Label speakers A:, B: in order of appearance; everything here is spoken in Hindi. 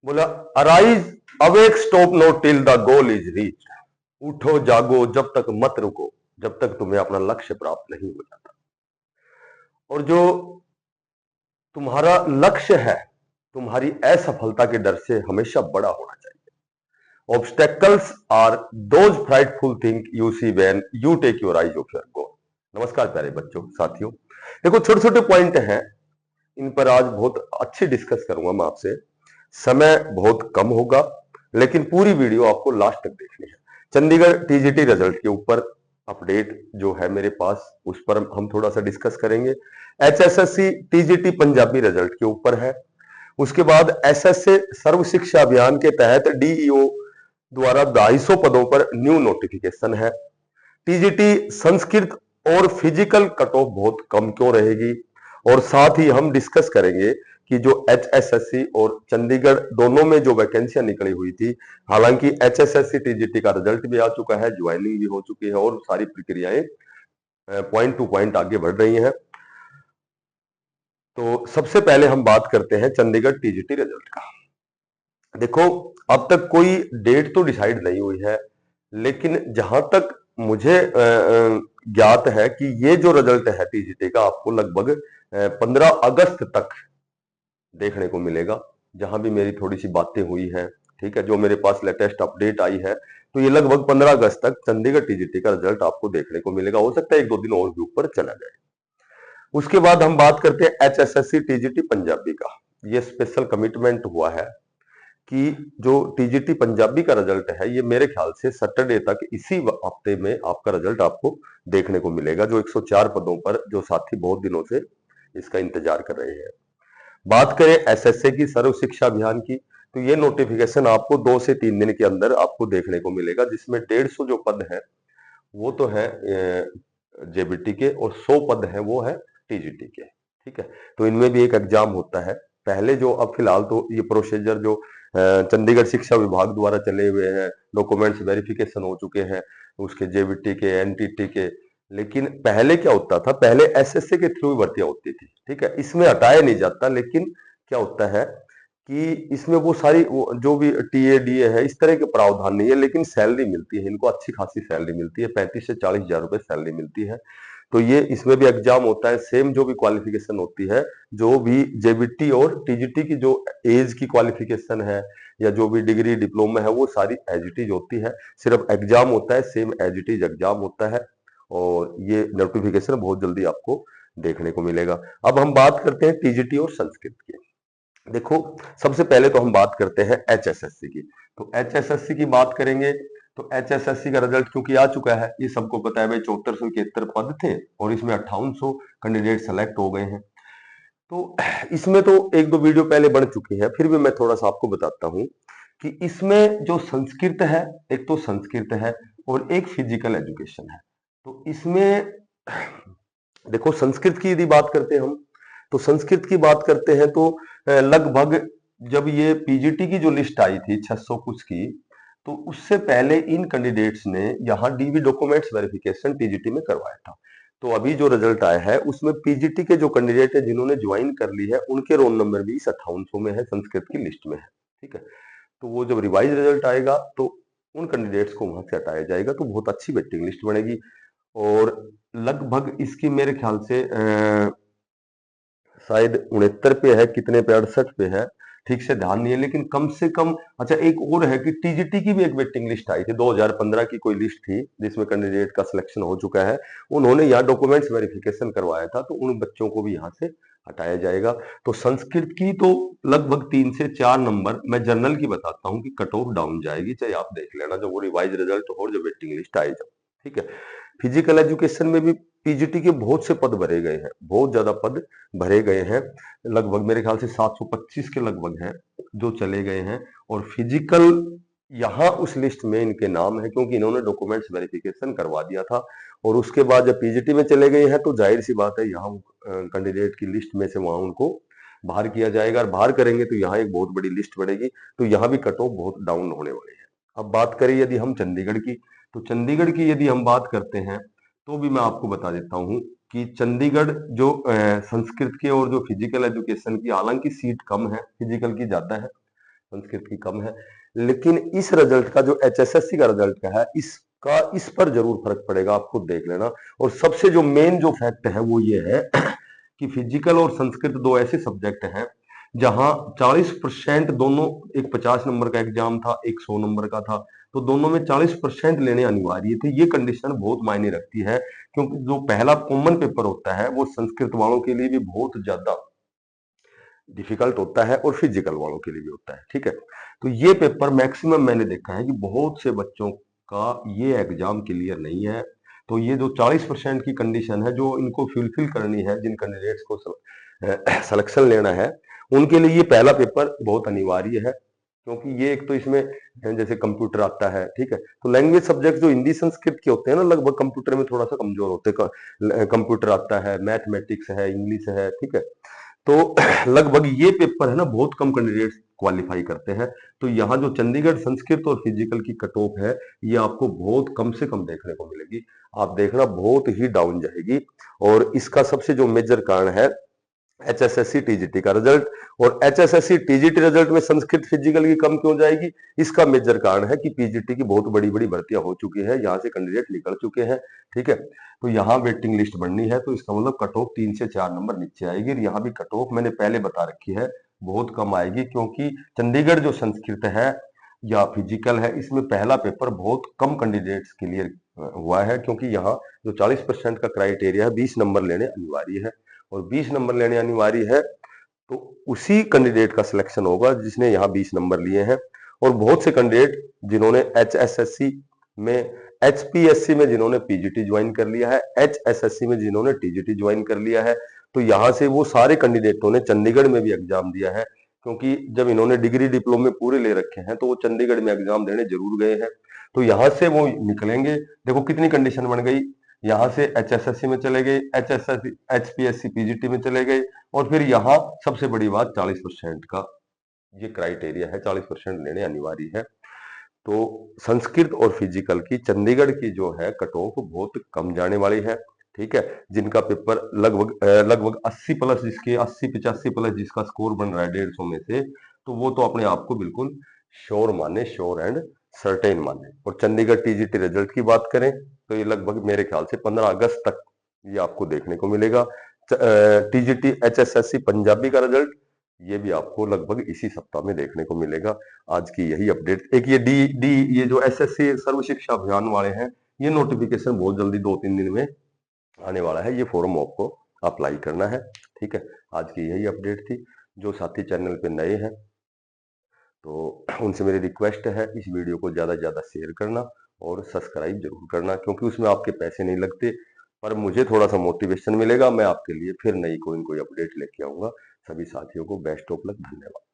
A: बोला, arise, awake, stop not till the goal is reach. उठो जागो, जब तक मत रुको, जब तक तुम्हें अपना लक्ष्य प्राप्त नहीं हो जाता। और जो तुम्हारा लक्ष्य है, तुम्हारी असफलता के डर से हमेशा बड़ा होना चाहिए। Obstacles are those frightful thing you see when you take your eyes off your goal. नमस्कार प्यारे बच्चों, साथियों। देखो, छोटे छोटे पॉइंट हैं, इन पर आज बहुत अच्छी डिस्कस करूंगा मैं आपसे। समय बहुत कम होगा, लेकिन पूरी वीडियो आपको लास्ट तक देखनी है। चंडीगढ़ टीजीटी रिजल्ट के ऊपर अपडेट जो है मेरे पास, उस पर हम थोड़ा सा डिस्कस करेंगे। एचएसएससी टीजीटी पंजाबी रिजल्ट के ऊपर है। उसके बाद एसएसए सर्व शिक्षा अभियान के तहत डीईओ द्वारा 250 पदों पर न्यू नोटिफिकेशन है। टीजीटी संस्कृत और फिजिकल कट ऑफ बहुत कम क्यों रहेगी, और साथ ही हम डिस्कस करेंगे कि जो एचएसएससी और चंडीगढ़ दोनों में जो वैकेंसियां निकली हुई थी, हालांकि एचएसएससी टीजीटी का रिजल्ट भी आ चुका है, ज्वाइनिंग भी हो चुकी है और सारी प्रक्रियाएं पॉइंट टू पॉइंट आगे बढ़ रही हैं। तो सबसे पहले हम बात करते हैं चंडीगढ़ टीजीटी रिजल्ट का। देखो, अब तक कोई डेट तो डिसाइड नहीं हुई है, लेकिन जहां तक मुझे ज्ञात है कि ये जो रिजल्ट है टीजीटी का, आपको लगभग 15 अगस्त तक देखने को मिलेगा। जहां भी मेरी थोड़ी सी बातें हुई है, ठीक है, जो मेरे पास लेटेस्ट अपडेट आई है, तो ये लगभग 15 अगस्त तक चंडीगढ़ टीजीटी का रिजल्ट आपको देखने को मिलेगा। हो सकता है एक दो दिन और भी ऊपर चला जाए। उसके बाद हम बात करते हैं एचएसएससी टीजीटी पंजाबी का। ये स्पेशल कमिटमेंट हुआ है कि जो टीजीटी पंजाबी का रिजल्ट है, ये मेरे ख्याल से सैटरडे तक, इसी हफ्ते में आपका रिजल्ट आपको देखने को मिलेगा। जो 104 पदों पर जो साथी बहुत दिनों से इसका इंतजार कर रहे हैं। बात करें एसएसए की सर्व शिक्षा अभियान की, तो ये नोटिफिकेशन आपको 2 से 3 दिन के अंदर आपको देखने को मिलेगा, जिसमें 150 जो पद है वो तो है जेबीटी के, और 100 पद है वो है टीजीटी के। ठीक है, तो इनमें भी एक एग्जाम होता है पहले। जो अब फिलहाल तो ये प्रोसीजर जो चंडीगढ़ शिक्षा विभाग द्वारा चले हुए हैं, डॉक्यूमेंट्स वेरिफिकेशन हो चुके हैं उसके, जेबीटी के, एनटीटी के। लेकिन पहले क्या होता था, पहले एसएससी के थ्रू भर्तियां होती थी। ठीक है, इसमें हटाया नहीं जाता, लेकिन क्या होता है कि इसमें वो सारी जो भी टीए डीए है, इस तरह के प्रावधान नहीं है, लेकिन सैलरी मिलती है इनको, अच्छी खासी सैलरी मिलती है, 35 से 40 हजार रुपए सैलरी मिलती है। तो ये इसमें भी एग्जाम होता है, सेम जो भी क्वालिफिकेशन होती है, जो भी जेबीटी और टीजीटी की जो एज की क्वालिफिकेशन है, या जो भी डिग्री डिप्लोमा है, वो सारी एज इट इज होती है। सिर्फ एग्जाम होता है, same as it is exam होता है, और ये नोटिफिकेशन बहुत जल्दी आपको देखने को मिलेगा। अब हम बात करते हैं टीजीटी और संस्कृत की। देखो, सबसे पहले तो हम बात करते हैं एचएसएससी की। तो एचएसएससी की बात करेंगे तो एचएसएससी का रिजल्ट क्योंकि आ चुका है, ये सबको पता है भाई, 7471 पद थे और इसमें 5800 कैंडिडेट सेलेक्ट हो गए हैं। तो इसमें तो एक दो वीडियो पहले बन चुकी है, फिर भी मैं थोड़ा सा आपको बताता हूं कि इसमें जो संस्कृत है, एक तो संस्कृत है और एक फिजिकल एजुकेशन है। तो इसमें देखो, संस्कृत की यदि बात करते हैं हम, तो संस्कृत की बात करते हैं तो लगभग जब ये पीजीटी की जो लिस्ट आई थी 600 कुछ की, तो उससे पहले इन कैंडिडेट्स ने यहाँ डीवी डॉक्यूमेंट्स वेरिफिकेशन टीजीटी में करवाया था। तो अभी जो रिजल्ट आया है उसमें पीजीटी के जो कैंडिडेट है जिन्होंने ज्वाइन कर ली है, उनके रोल नंबर भी 5800 में है, संस्कृत की लिस्ट में है। ठीक है, तो वो जब रिवाइज रिजल्ट आएगा तो उन कैंडिडेट्स को वहां से हटाया जाएगा, तो बहुत अच्छी वेटिंग लिस्ट बनेगी। और लगभग इसकी मेरे ख्याल से शायद 69 पे है, कितने पे, 68 पे है, ठीक से ध्यान नहीं है, लेकिन कम से कम। अच्छा, एक और है कि टीजीटी की भी एक वेटिंग लिस्ट आई थी, 2015 की कोई लिस्ट थी जिसमें कैंडिडेट का सिलेक्शन हो चुका है, उन्होंने यहाँ डॉक्यूमेंट्स वेरिफिकेशन करवाया था, तो उन बच्चों को भी यहाँ से हटाया जाएगा। तो संस्कृत की तो लगभग 3 से 4 नंबर, मैं जनरल की बताता हूँ कि कट ऑफ डाउन जाएगी, चाहे आप देख लेना जब वो रिवाइज रिजल्ट और जब वेटिंग लिस्ट आए जब। ठीक है, फिजिकल एजुकेशन में भी पीजीटी के बहुत से पद भरे गए हैं, बहुत ज्यादा पद भरे गए हैं, लगभग मेरे ख्याल से 725 के लगभग हैं जो चले गए हैं। और फिजिकल यहाँ उस लिस्ट में इनके नाम है क्योंकि इन्होंने डॉक्यूमेंट्स वेरिफिकेशन करवा दिया था, और उसके बाद जब पीजीटी में चले गए हैं तो जाहिर सी बात है यहाँ कैंडिडेट की लिस्ट में से वहां उनको बाहर किया जाएगा, और बाहर करेंगे तो यहाँ एक बहुत बड़ी लिस्ट बनेगी, तो यहाँ भी कट ऑफ बहुत डाउन होने वाले हैं। अब बात करें यदि हम चंडीगढ़ की, तो चंडीगढ़ की यदि हम बात करते हैं तो भी मैं आपको बता देता हूँ कि चंडीगढ़ जो संस्कृत के और जो फिजिकल एजुकेशन की, हालांकि सीट कम है, फिजिकल की ज्यादा है, संस्कृत की कम है। लेकिन इस रिजल्ट का जो HSSC का रिजल्ट का है, इसका इस पर जरूर फर्क पड़ेगा, आप खुद देख लेना। और सबसे जो मेन जो फैक्ट है वो ये है कि फिजिकल और संस्कृत दो ऐसे सब्जेक्ट हैं जहां 40% दोनों, एक 50 नंबर का एग्जाम था, एक 100 नंबर का था, तो दोनों में 40% लेने अनिवार्य थे। ये कंडीशन बहुत मायने रखती है, क्योंकि जो पहला कॉमन पेपर होता है वो संस्कृत वालों के लिए भी बहुत ज्यादा डिफिकल्ट होता है और फिजिकल वालों के लिए भी होता है। ठीक है, तो ये पेपर मैक्सिमम मैंने देखा है कि बहुत से बच्चों का ये एग्जाम क्लियर नहीं है। तो ये जो 40% की कंडीशन है जो इनको फुलफिल करनी है, जिन कैंडिडेट्स को सिलेक्शन लेना है, उनके लिए ये पहला पेपर बहुत अनिवार्य है। क्योंकि ये एक तो इसमें जैसे कंप्यूटर आता है, ठीक है, तो लैंग्वेज सब्जेक्ट जो हिंदी संस्कृत के होते हैं ना, लगभग कंप्यूटर में थोड़ा सा कमजोर होते हैं। कंप्यूटर आता है, मैथमेटिक्स है, इंग्लिश है, ठीक है, तो लगभग ये पेपर है ना बहुत कम कैंडिडेट क्वालिफाई करते हैं। तो यहाँ जो चंडीगढ़ संस्कृत और फिजिकल की कट ऑफ है, ये आपको बहुत कम से कम देखने को मिलेगी। आप देखना बहुत ही डाउन जाएगी। और इसका सबसे जो मेजर कारण है HSSC TGT का रिजल्ट। और HSSC TGT रिजल्ट में संस्कृत फिजिकल की कम क्यों जाएगी, इसका मेजर कारण है कि PGT की बहुत बड़ी बड़ी भर्तियां हो चुकी है, यहाँ से कैंडिडेट निकल चुके हैं। ठीक है, तो यहाँ वेटिंग लिस्ट बननी है, तो इसका मतलब कट ऑफ 3 से 4 नंबर नीचे आएगी। और यहाँ भी कट ऑफ मैंने पहले बता रखी है बहुत कम आएगी, क्योंकि चंडीगढ़ जो संस्कृत है या फिजिकल है, इसमें पहला पेपर बहुत कम कैंडिडेट्स क्लियर हुआ है। क्योंकि यहाँ जो 40% का क्राइटेरिया है, 20 नंबर लेने अनिवार्य है, और 20 नंबर लेने अनिवार्य है, तो उसी कैंडिडेट का सिलेक्शन होगा जिसने यहाँ 20 नंबर लिए हैं। और बहुत से कैंडिडेट जिन्होंने HSSC में, HPSC में जिन्होंने PGT ज्वाइन कर लिया है, HSSC में जिन्होंने TGT ज्वाइन कर लिया है, तो यहाँ से वो सारे कैंडिडेटों ने चंडीगढ़ में भी एग्जाम दिया है। क्योंकि जब इन्होंने डिग्री डिप्लोमे पूरे ले रखे हैं, तो वो चंडीगढ़ में एग्जाम देने जरूर गए हैं। तो यहाँ से वो निकलेंगे। देखो कितनी कंडीशन बन गई, यहाँ से HSSC में चले गए, HSSC HPSC PGT में चले गए, और फिर यहाँ सबसे बड़ी बात 40% का ये क्राइटेरिया है, 40% लेने अनिवार्य है। तो संस्कृत और फिजिकल की चंडीगढ़ की जो है कट ऑफ बहुत कम जाने वाली है। ठीक है, जिनका पेपर लगभग 80 प्लस, जिसके 80-85 प्लस जिसका स्कोर बन रहा है 150 में से, तो वो तो अपने आप को बिल्कुल श्योर माने, श्योर एंड सर्टेन माने। और चंडीगढ़ TGT रिजल्ट की बात करें तो ये लगभग मेरे ख्याल से 15 अगस्त तक ये आपको देखने को मिलेगा। TGT HSSC पंजाबी का रिजल्ट ये भी आपको लगभग इसी सप्ताह में देखने को मिलेगा। आज की यही अपडेट। एक ये डी ये जो SSC सर्व शिक्षा अभियान वाले हैं, ये नोटिफिकेशन बहुत जल्दी 2-3 दिन में आने वाला है। ये फॉर्म आपको अप्लाई करना है। ठीक है, आज की यही अपडेट थी। जो साथी चैनल पे नए हैं तो उनसे मेरी रिक्वेस्ट है इस वीडियो को ज़्यादा से ज़्यादा शेयर करना और सब्सक्राइब जरूर करना, क्योंकि उसमें आपके पैसे नहीं लगते, पर मुझे थोड़ा सा मोटिवेशन मिलेगा। मैं आपके लिए फिर नई कोई अपडेट लेके आऊंगा। सभी साथियों को बेस्ट ऑफ लक, धन्यवाद।